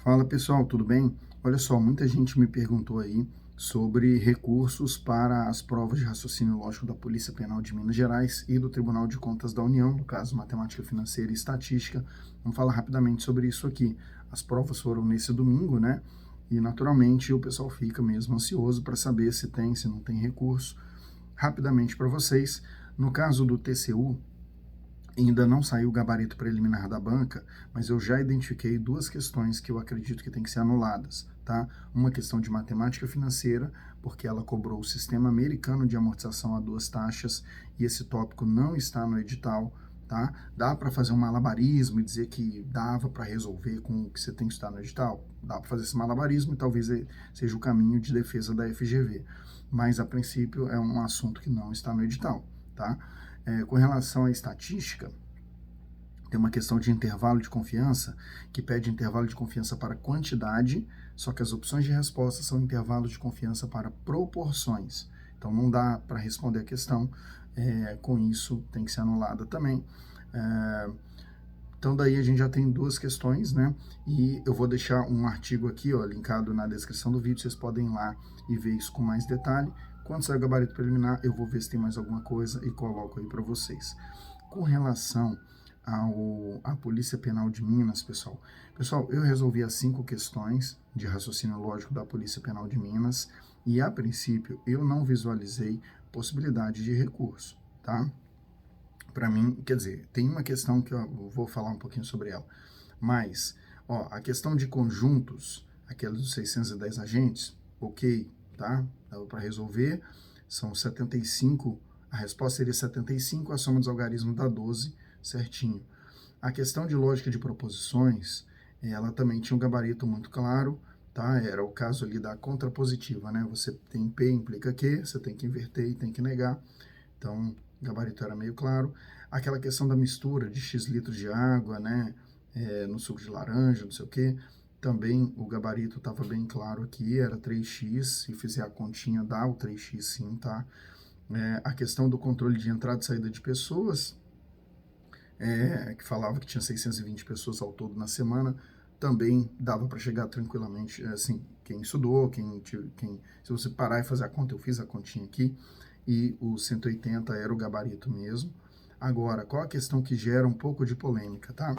Fala pessoal, tudo bem? Olha só, muita gente me perguntou aí sobre recursos para as provas de raciocínio lógico da Polícia Penal de Minas Gerais e do Tribunal de Contas da União, no caso Matemática Financeira e Estatística. Vamos falar rapidamente sobre isso aqui. As provas foram nesse domingo, né? E naturalmente o pessoal fica mesmo ansioso para saber se tem, se não tem recurso. Rapidamente para vocês, no caso do TCU, ainda não saiu o gabarito preliminar da banca, mas eu já identifiquei duas questões que eu acredito que tem que ser anuladas, tá? Uma questão de matemática financeira, porque ela cobrou o sistema americano de amortização a duas taxas e esse tópico não está no edital, tá? Dá para fazer um malabarismo e dizer que dava para resolver com o que você tem que estar no edital? Dá para fazer esse malabarismo e talvez seja o caminho de defesa da FGV, mas a princípio é um assunto que não está no edital, tá? Com relação à estatística, tem uma questão de intervalo de confiança, que pede intervalo de confiança para quantidade, só que as opções de resposta são intervalos de confiança para proporções. Então não dá para responder a questão, com isso tem que ser anulada também. Então daí a gente já tem duas questões, né? E eu vou deixar um artigo aqui, ó, linkado na descrição do vídeo, vocês podem ir lá e ver isso com mais detalhe. Quando sair o gabarito preliminar, eu vou ver se tem mais alguma coisa e coloco aí para vocês. Com relação à Polícia Penal de Minas, pessoal, eu resolvi as 5 questões de raciocínio lógico da Polícia Penal de Minas e, a princípio, eu não visualizei possibilidade de recurso, tá? Para mim, quer dizer, tem uma questão que eu vou falar um pouquinho sobre ela, mas, ó, a questão de conjuntos, aquela dos 610 agentes, ok, tá? Dá para resolver, são 75, a resposta seria 75, a soma dos algarismos dá 12, certinho. A questão de lógica de proposições, ela também tinha um gabarito muito claro, tá? Era o caso ali da contrapositiva, né? Você tem P implica Q, você tem que inverter e tem que negar, então o gabarito era meio claro. Aquela questão da mistura de X litros de água, né? No suco de laranja, não sei o quê, também o gabarito estava bem claro aqui, era 3x, se fizer a continha dá o 3x sim, tá? A questão do controle de entrada e saída de pessoas, que falava que tinha 620 pessoas ao todo na semana, também dava para chegar tranquilamente, assim, quem estudou, se você parar e fazer a conta, eu fiz a continha aqui, e o 180 era o gabarito mesmo. Agora, qual a questão que gera um pouco de polêmica, tá?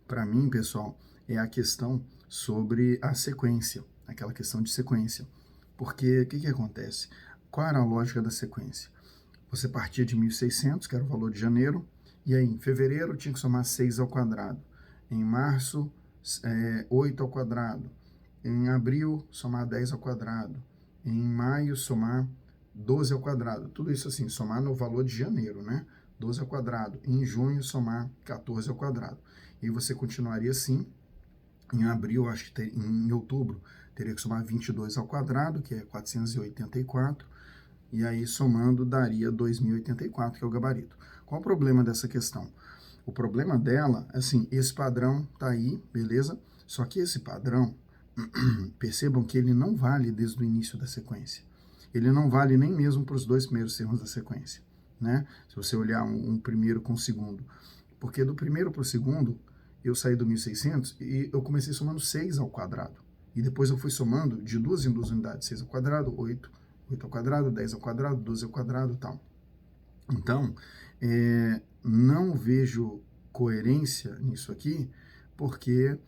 Para mim, pessoal, é a questão sobre a sequência, aquela questão de sequência. Porque o que acontece? Qual era a lógica da sequência? Você partia de 1.600, que era o valor de janeiro, e aí em fevereiro tinha que somar 6 ao quadrado. Em março, 8 ao quadrado. Em abril, somar 10 ao quadrado. Em maio, somar 12 ao quadrado. Tudo isso assim, somar no valor de janeiro, né? 12 ao quadrado. Em junho, somar 14 ao quadrado. E você continuaria assim. Em abril, acho que em outubro, teria que somar 22 ao quadrado, que é 484. E aí, somando, daria 2084, que é o gabarito. Qual o problema dessa questão? O problema dela, assim, esse padrão tá aí, beleza? Só que esse padrão, percebam que ele não vale desde o início da sequência. Ele não vale nem mesmo para os 2 primeiros termos da sequência, né? Se você olhar um primeiro com o segundo. Porque do primeiro para o segundo, eu saí do 1.600 e eu comecei somando 6 ao quadrado. E depois eu fui somando de 2 em 2 unidades, 6 ao quadrado, 8 ao quadrado, 10 ao quadrado, 12 ao quadrado e tal. Então, não vejo coerência nisso aqui, porque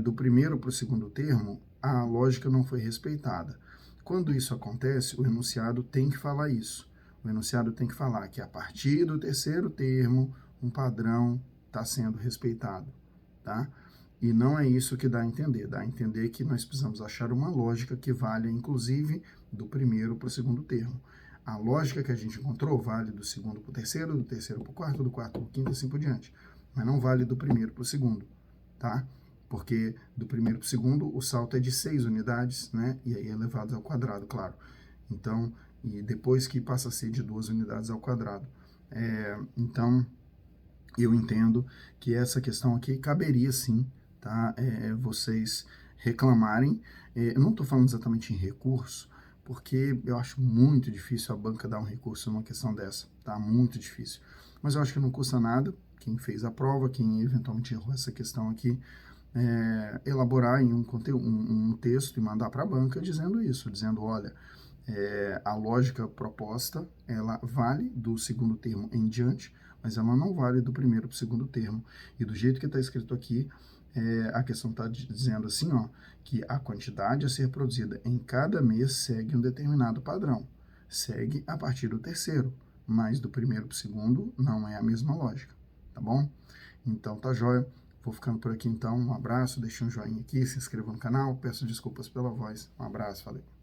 do primeiro para o segundo termo, a lógica não foi respeitada. Quando isso acontece, o enunciado tem que falar isso. O enunciado tem que falar que a partir do terceiro termo, um padrão está sendo respeitado, tá? E não é isso que dá a entender. Dá a entender que nós precisamos achar uma lógica que valha, inclusive, do primeiro para o segundo termo. A lógica que a gente encontrou vale do segundo para o terceiro, do terceiro para o quarto, do quarto para o quinto e assim por diante. Mas não vale do primeiro para o segundo, tá? Porque do primeiro para o segundo, o salto é de 6 unidades, né? E aí elevado ao quadrado, claro. Então, e depois que passa a ser de 2 unidades ao quadrado. Então, eu entendo que essa questão aqui caberia sim, tá? Vocês reclamarem. Eu não estou falando exatamente em recurso, porque eu acho muito difícil a banca dar um recurso numa questão dessa, tá? Muito difícil. Mas eu acho que não custa nada, quem fez a prova, quem eventualmente errou essa questão aqui, elaborar em um texto e mandar para a banca dizendo isso, dizendo, olha, a lógica proposta, ela vale do segundo termo em diante, mas ela não vale do primeiro para o segundo termo. E do jeito que está escrito aqui, a questão está dizendo assim, ó, que a quantidade a ser produzida em cada mês segue um determinado padrão. Segue a partir do terceiro, mas do primeiro para o segundo não é a mesma lógica, tá bom? Então tá jóia. Vou ficando por aqui então. Um abraço, deixe um joinha aqui, se inscreva no canal. Peço desculpas pela voz. Um abraço, valeu.